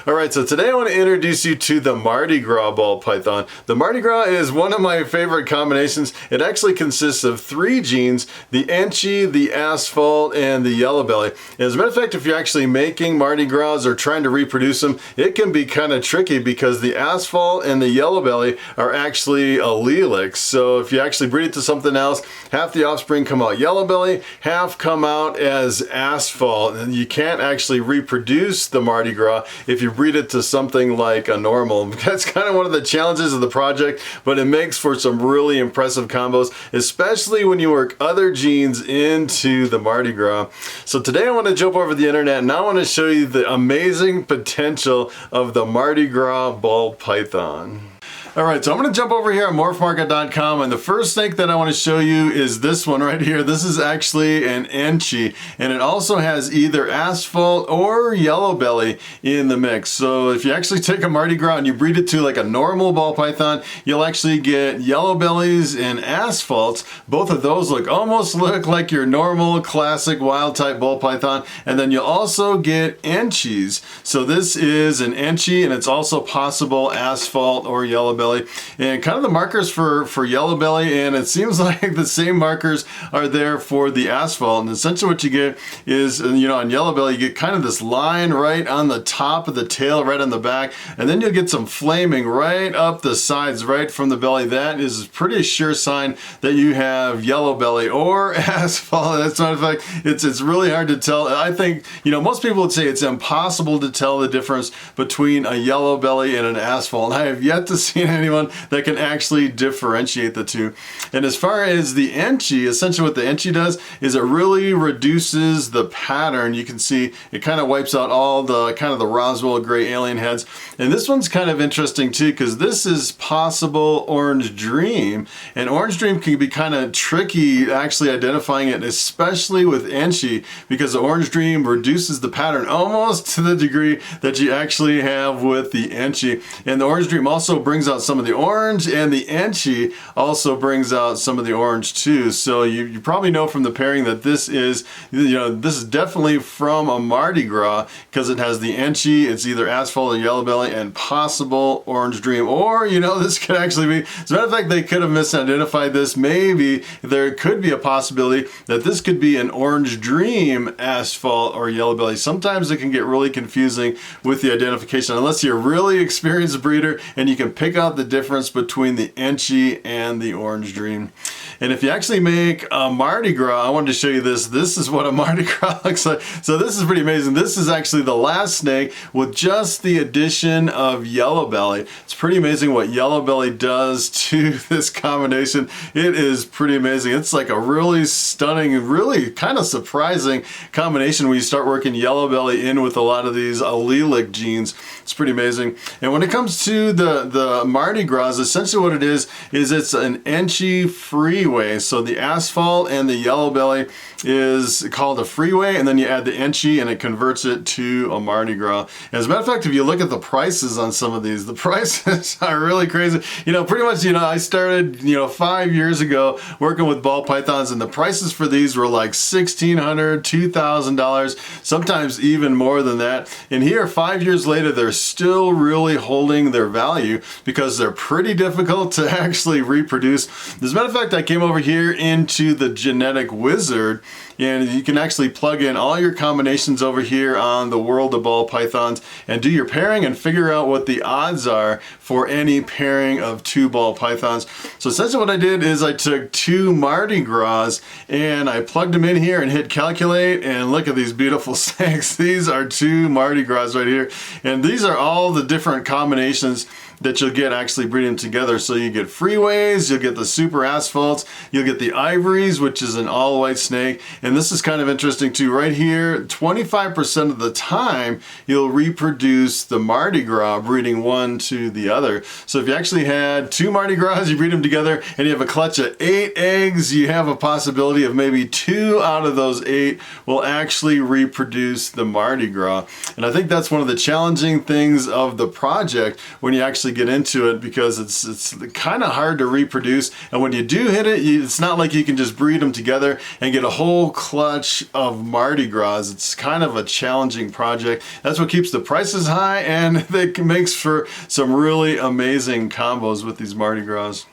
Alright, so today I want to introduce you to the Mardi Gras ball python. The Mardi Gras is one of my favorite combinations. It actually consists of 3 genes: the inchi, the asphalt, and the yellow belly. As a matter of fact, if you're actually making Mardi Gras or trying to reproduce them, it can be kind of tricky because the asphalt and the yellow belly are actually allelic. So if you actually breed it to something else, half the offspring come out yellow belly, half come out as asphalt, and you can't actually reproduce the Mardi Gras if you breed it to something like a normal. That's kind of one of the challenges of the project, but it makes for some really impressive combos, especially when you work other genes into the Mardi Gras. So today I want to jump over the internet and I want to show you the amazing potential of the Mardi Gras ball python. Alright, so I'm going to jump over here on Morphmarket.com, and the first snake that I want to show you is this one right here. This is actually an inchi, and it also has either asphalt or yellow belly in the mix. So if you actually take a Mardi Gras and you breed it to like a normal ball python, you'll actually get yellow bellies and asphalts. Both of those almost look like your normal classic wild type ball python, and then you'll also get inchis. So this is an inchi, and it's also possible asphalt or yellow belly. And kind of the markers for yellow belly, and it seems like the same markers are there for the asphalt. And essentially what you get is, on yellow belly you get kind of this line right on the top of the tail, right on the back, and then you'll get some flaming right up the sides, right from the belly. That is a pretty sure sign that you have yellow belly or asphalt. That's not a fact. It's really hard to tell. I think, most people would say it's impossible to tell the difference between a yellow belly and an asphalt. And I have yet to see anyone that can actually differentiate the two. And as far as the inchi, essentially what the inchi does is it really reduces the pattern. You can see it kind of wipes out all the kind of the Roswell gray alien heads. And this one's kind of interesting too, because this is possible orange dream, and orange dream can be kind of tricky actually identifying it, especially with inchi, because the orange dream reduces the pattern almost to the degree that you actually have with the inchi. And the orange dream also brings out some of the orange, and the inchi also brings out some of the orange too. So you probably know from the pairing that this is, this is definitely from a Mardi Gras, because it has the inchi, it's either asphalt or yellow belly, and possible orange dream. Or, this could actually be, as a matter of fact, they could have misidentified this. Maybe there could be a possibility that this could be an orange dream asphalt or yellow belly. Sometimes it can get really confusing with the identification, unless you're a really experienced breeder and you can pick out the difference between the inchi and the orange dream. And if you actually make a Mardi Gras, I wanted to show you this. This is what a Mardi Gras looks like. So this is pretty amazing. This is actually the last snake with just the addition of yellow belly. It's pretty amazing what yellow belly does to this combination. It is pretty amazing. It's like a really stunning, really kind of surprising combination when you start working yellow belly in with a lot of these allelic genes. It's pretty amazing. And when it comes to the Mardi Gras, essentially what it is it's an inchi freeway. So the asphalt and the yellow belly is called a freeway, and then you add the inchi and it converts it to a Mardi Gras. As a matter of fact, if you look at the prices on some of these, the prices are really crazy. Pretty much, I started, 5 years ago working with ball pythons, and the prices for these were like $1,600, $2,000, sometimes even more than that. And here, 5 years later, they're still really holding their value because they're pretty difficult to actually reproduce. As a matter of fact, I came over here into the genetic wizard, and you can actually plug in all your combinations over here on the world of ball pythons and do your pairing and figure out what the odds are for any pairing of 2 ball pythons. So essentially what I did is I took 2 Mardi Gras and I plugged them in here and hit calculate, and look at these beautiful snakes. These are 2 Mardi Gras right here, and these are all the different combinations that you'll get actually breeding together. So you get freeways, you'll get the super asphalts, you'll get the ivories, which is an all white snake. And this is kind of interesting too. Right here, 25% of the time you'll reproduce the Mardi Gras, breeding one to the other. So if you actually had 2 Mardi Gras, you breed them together and you have a clutch of 8 eggs, you have a possibility of maybe 2 out of those 8 will actually reproduce the Mardi Gras. And I think that's one of the challenging things of the project when you actually get into it, because it's kind of hard to reproduce, and when you do hit it, it's not like you can just breed them together and get a whole clutch of Mardi Gras. It's kind of a challenging project. That's what keeps the prices high, and it makes for some really amazing combos with these Mardi Gras.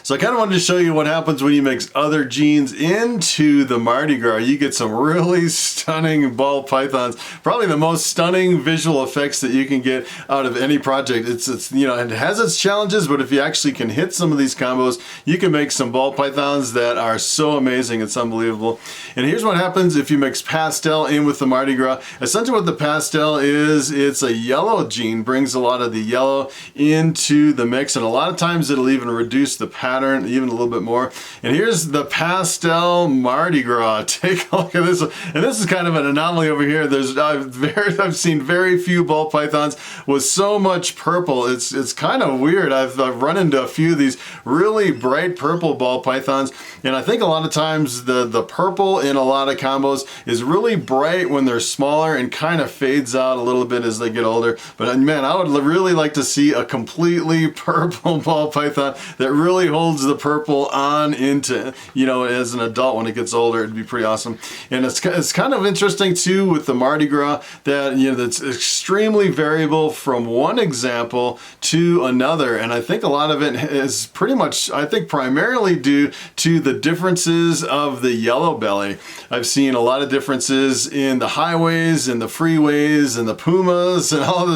So I kind of wanted to show you what happens when you mix other genes into the Mardi Gras. You get some really stunning ball pythons. Probably the most stunning visual effects that you can get out of any project. It's you know, it has its challenges, but if you actually can hit some of these combos, you can make some ball pythons that are so amazing. It's unbelievable. And here's what happens if you mix pastel in with the Mardi Gras. Essentially what the pastel is, it's a yellow gene, brings a lot of the yellow into the mix, and a lot of times it'll even reduce the pattern even a little bit more. And here's the Pastel Mardi Gras. Take a look at this one. And this is kind of an anomaly over here. I've seen very few ball pythons with so much purple. It's kind of weird. I've run into a few of these really bright purple ball pythons, and I think a lot of times the purple in a lot of combos is really bright when they're smaller and kind of fades out a little bit as they get older. But man, I would really like to see a completely purple ball python that really holds the purple on into, you know, as an adult when it gets older. It'd be pretty awesome. And it's kind of interesting too with the Mardi Gras that, you know, that's extremely variable from one example to another. And I think a lot of it is pretty much, I think, primarily due to the differences of the yellow belly. I've seen a lot of differences in the highways and the freeways and the pumas and all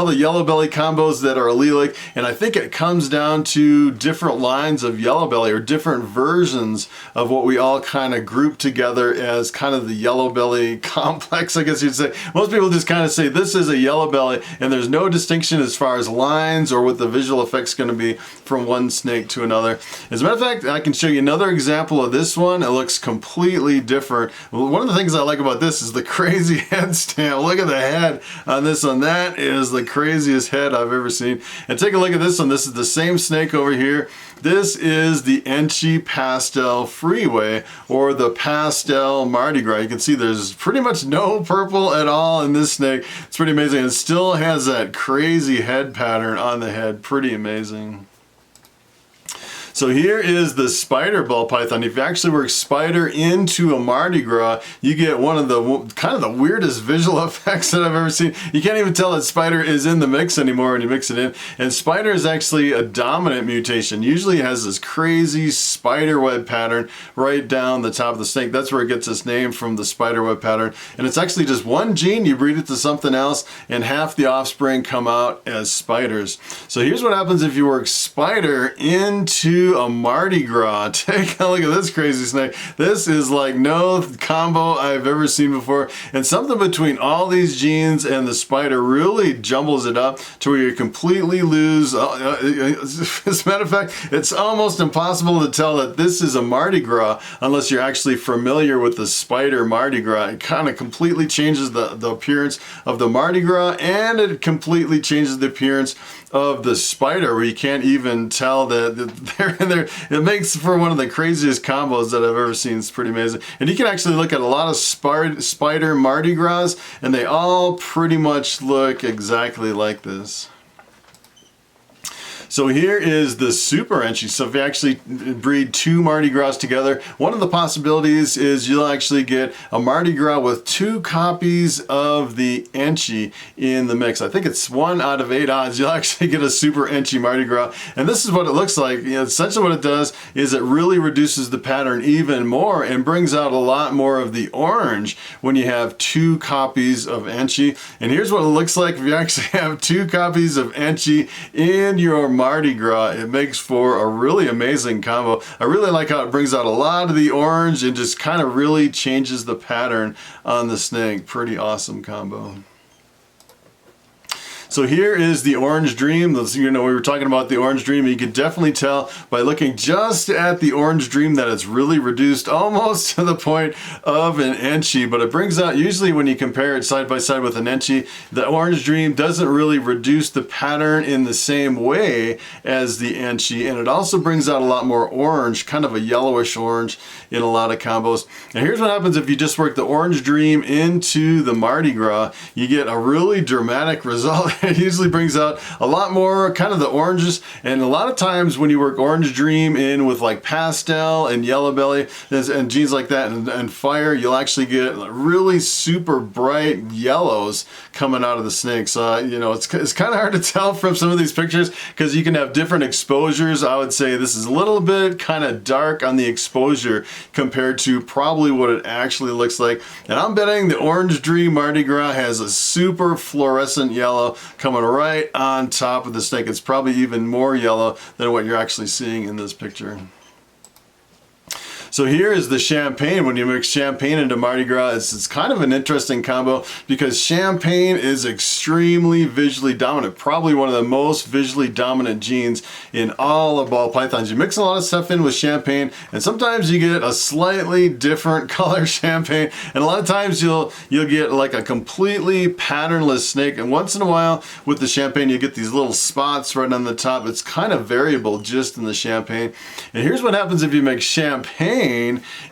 the yellow belly combos that are allelic. And I think it comes down to different lines of yellow belly, or different versions of what we all kind of group together as kind of the yellow belly complex, I guess you'd say. Most people just kind of say this is a yellow belly, and there's no distinction as far as lines or what the visual effect's going to be from one snake to another. As a matter of fact, I can show you another example of this one. It looks completely different. One of the things I like about this is the crazy head stamp. Look at the head on this one. That is the craziest head I've ever seen. And take a look at this one. This is the same snake over here. This is the Inchi Pastel Freeway, or the Pastel Mardi Gras. You can see there's pretty much no purple at all in this snake. It's pretty amazing. It still has that crazy head pattern on the head. Pretty amazing. So here is the spider ball python. If you actually work spider into a Mardi Gras, you get one of the kind of the weirdest visual effects that I've ever seen. You can't even tell that spider is in the mix anymore when you mix it in. And spider is actually a dominant mutation. Usually it has this crazy spider web pattern right down the top of the snake. That's where it gets its name, from the spider web pattern. And it's actually just one gene. You breed it to something else, and half the offspring come out as spiders. So here's what happens if you work spider into a Mardi Gras. Take a look at this crazy snake. This is like no combo I've ever seen before, and something between all these genes and the spider really jumbles it up to where you completely lose. As a matter of fact, it's almost impossible to tell that this is a Mardi Gras unless you're actually familiar with the spider Mardi Gras. It kind of completely changes the appearance of the Mardi Gras, and it completely changes the appearance of the spider, where you can't even tell that they're in there. It makes for one of the craziest combos that I've ever seen. It's pretty amazing. And you can actually look at a lot of spider Mardi Gras, and they all pretty much look exactly like this. So here is the super inchi. So if you actually breed two Mardi Gras together, one of the possibilities is you'll actually get a Mardi Gras with 2 copies of the inchi in the mix. I think it's 1 out of 8 odds you'll actually get a super inchi Mardi Gras. And this is what it looks like. You know, essentially what it does is it really reduces the pattern even more and brings out a lot more of the orange when you have 2 copies of inchi. And here's what it looks like if you actually have 2 copies of inchi in your Mardi Gras. It makes for a really amazing combo. I really like how it brings out a lot of the orange and just kind of really changes the pattern on the snake. Pretty awesome combo. So here is the Orange Dream. You know, we were talking about the Orange Dream. You can definitely tell by looking just at the Orange Dream that it's really reduced almost to the point of an inchi, but it brings out, usually when you compare it side by side with an inchi, the Orange Dream doesn't really reduce the pattern in the same way as the inchi, and it also brings out a lot more orange, kind of a yellowish orange in a lot of combos. And here's what happens if you just work the Orange Dream into the Mardi Gras. You get a really dramatic result. It usually brings out a lot more kind of the oranges, and a lot of times when you work Orange Dream in with like pastel and yellow belly and jeans like that and fire, you'll actually get really super bright yellows coming out of the snakes. You know, it's kind of hard to tell from some of these pictures because you can have different exposures. I would say this is a little bit kind of dark on the exposure compared to probably what it actually looks like. And I'm betting the Orange Dream Mardi Gras has a super fluorescent yellow coming right on top of the snake. It's probably even more yellow than what you're actually seeing in this picture. So here is the champagne. When you mix champagne into Mardi Gras, it's kind of an interesting combo because champagne is extremely visually dominant, probably one of the most visually dominant genes in all of ball pythons. You mix a lot of stuff in with champagne, and sometimes you get a slightly different color champagne, and a lot of times you'll get like a completely patternless snake, and once in a while with the champagne you get these little spots right on the top. It's kind of variable just in the champagne. And here's what happens if you mix champagne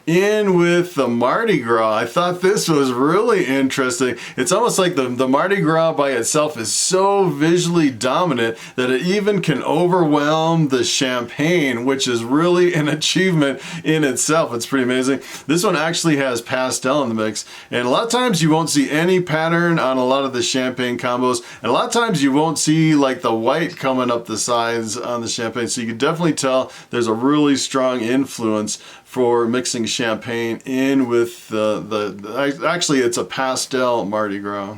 in with the Mardi Gras. I thought this was really interesting. It's almost like the Mardi Gras by itself is so visually dominant that it even can overwhelm the champagne, which is really an achievement in itself. It's pretty amazing. This one actually has pastel in the mix, and a lot of times you won't see any pattern on a lot of the champagne combos, and a lot of times you won't see like the white coming up the sides on the champagne, so you can definitely tell there's a really strong influence for mixing champagne in with actually it's a pastel Mardi Gras.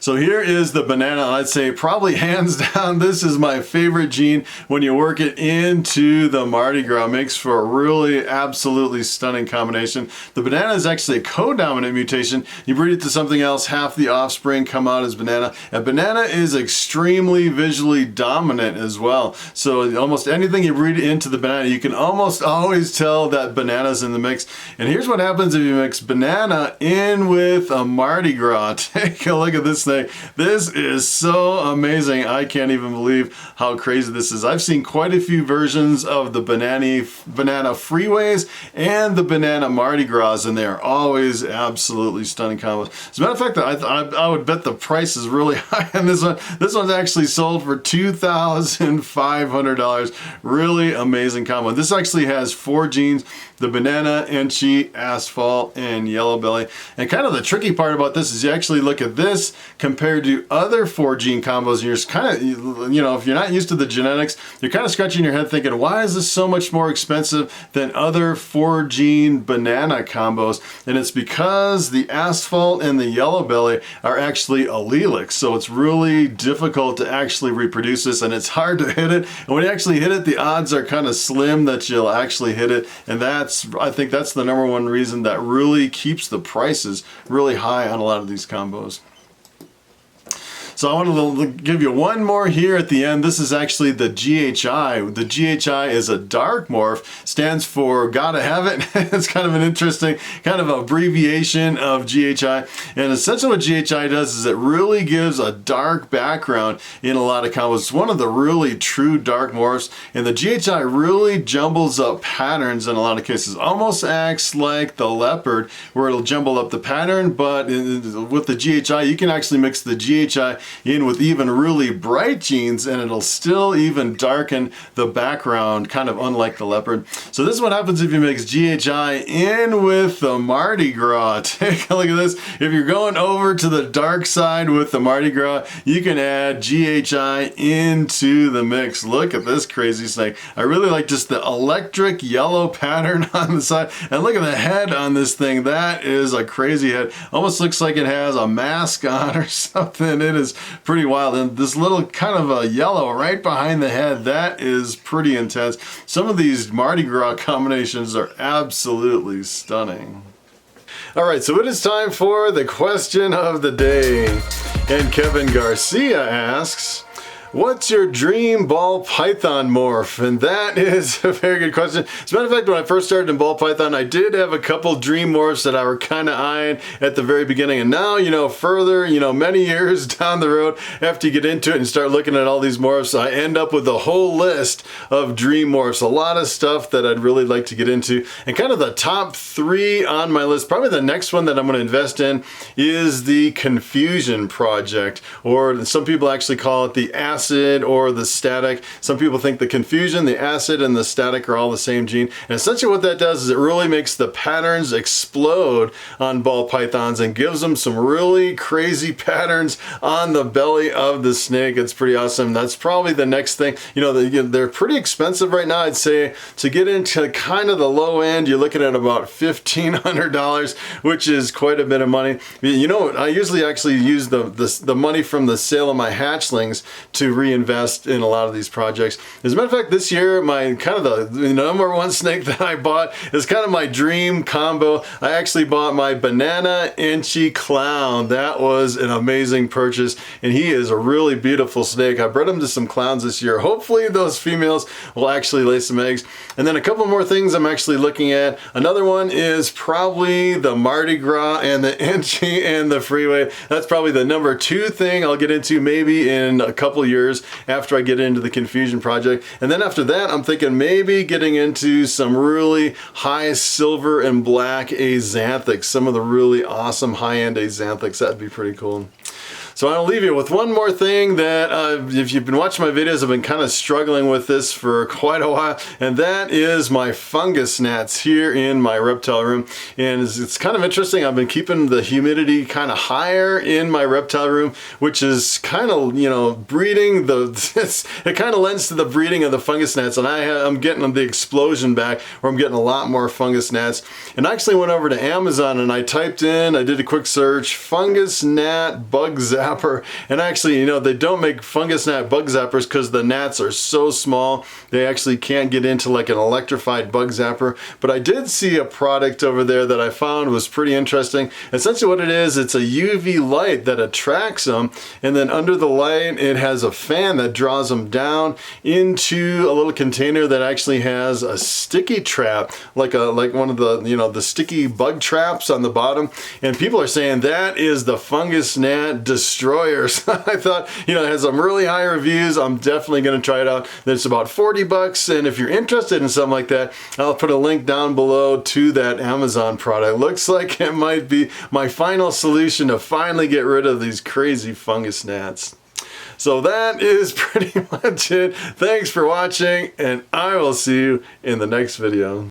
So here is the banana. I'd say probably hands down this is my favorite gene when you work it into the Mardi Gras. It makes for a really absolutely stunning combination. The banana is actually a co-dominant mutation. You breed it to something else, half the offspring come out as banana. And banana is extremely visually dominant as well. So almost anything you breed into the banana, you can almost always tell that banana's in the mix. And here's what happens if you mix banana in with a Mardi Gras. Take a look at this thing. This is so amazing. I can't even believe how crazy this is. I've seen quite a few versions of the banana freeways and the banana Mardi Gras, and they are always absolutely stunning combos. As a matter of fact, I would bet the price is really high on this one. This one's actually sold for $2,500. Really amazing combo. This actually has 4 genes: the banana, inchi, asphalt, and yellow belly. And kind of the tricky part about this is you actually look at this compared to other 4 gene combos, and you're just kind of, you know, if you're not used to the genetics, you're kind of scratching your head thinking, why is this so much more expensive than other 4 gene banana combos? And it's because the asphalt and the yellow belly are actually allelic, so it's really difficult to actually reproduce this, and it's hard to hit it. And when you actually hit it, the odds are kind of slim that you'll actually hit it, and I think that's the #1 reason that really keeps the prices really high on a lot of these combos. So I wanted to give you one more here at the end. This is actually the GHI. The GHI is a dark morph, stands for gotta have it. It's kind of an interesting kind of abbreviation of GHI. And essentially what GHI does is it really gives a dark background in a lot of combos. It's one of the really true dark morphs, and the GHI really jumbles up patterns in a lot of cases. Almost acts like the leopard, where it'll jumble up the pattern, but with the GHI, you can actually mix the GHI in with even really bright genes, and it'll still even darken the background, kind of unlike the leopard. So this is what happens if you mix GHI in with the Mardi Gras. Take a look at this. If you're going over to the dark side with the Mardi Gras, you can add GHI into the mix. Look at this crazy snake. I really like just the electric yellow pattern on the side, and look at the head on this thing. That is a crazy head. Almost looks like it has a mask on or something. It is pretty wild. And this little kind of a yellow right behind the head, that is pretty intense. Some of these Mardi Gras combinations are absolutely stunning. All right, so it is time for the question of the day. And Kevin Garcia asks, What's your dream ball python morph? And that is a very good question. As a matter of fact, when I first started in ball python, I did have a couple dream morphs that I were kind of eyeing at the very beginning. And now, further, many years down the road, after you get into it and start looking at all these morphs, I end up with a whole list of dream morphs. A lot of stuff that I'd really like to get into. And kind of the top 3 on my list, probably the next one that I'm going to invest in is the Confusion project, or some people actually call it the acid or the static. Some people think the Confusion, the acid, and the static are all the same gene. And essentially what that does is it really makes the patterns explode on ball pythons and gives them some really crazy patterns on the belly of the snake. It's pretty awesome. That's probably the next thing. They're pretty expensive right now. I'd say to get into kind of the low end, you're looking at about $1,500, which is quite a bit of money. I usually actually use the money from the sale of my hatchlings to reinvest in a lot of these projects. As a matter of fact, this year, my kind of the number one snake that I bought is kind of my dream combo. I actually bought my banana inchi clown. That was an amazing purchase, and he is a really beautiful snake. I bred him to some clowns this year. Hopefully those females will actually lay some eggs. And then a couple more things I'm actually looking at. Another one is probably the Mardi Gras and the inchi and the freeway. That's probably the number 2 thing I'll get into maybe in a couple years after I get into the Confusion project. And then after that, I'm thinking maybe getting into some really high silver and black axanthics, some of the really awesome high-end axanthics. That'd be pretty cool. So I'll leave you with one more thing that if you've been watching my videos, I've been kind of struggling with this for quite a while, and that is my fungus gnats here in my reptile room. And it's kind of interesting. I've been keeping the humidity kind of higher in my reptile room, which is kind of, breeding it kind of lends to the breeding of the fungus gnats, and I'm getting the explosion back, where I'm getting a lot more fungus gnats. And I actually went over to Amazon and I did a quick search, fungus gnat bug zapper. And actually, they don't make fungus gnat bug zappers because the gnats are so small, they actually can't get into like an electrified bug zapper. But I did see a product over there that I found was pretty interesting. Essentially what it is, it's a UV light that attracts them, and then under the light, it has a fan that draws them down into a little container that actually has a sticky trap, like one of the, the sticky bug traps on the bottom. And people are saying that is the fungus gnat destroyers. I thought, it has some really high reviews. I'm definitely going to try it out. It's about $40, and if you're interested in something like that, I'll put a link down below to that Amazon product. Looks like it might be my final solution to finally get rid of these crazy fungus gnats. So that is pretty much it. Thanks for watching, and I will see you in the next video.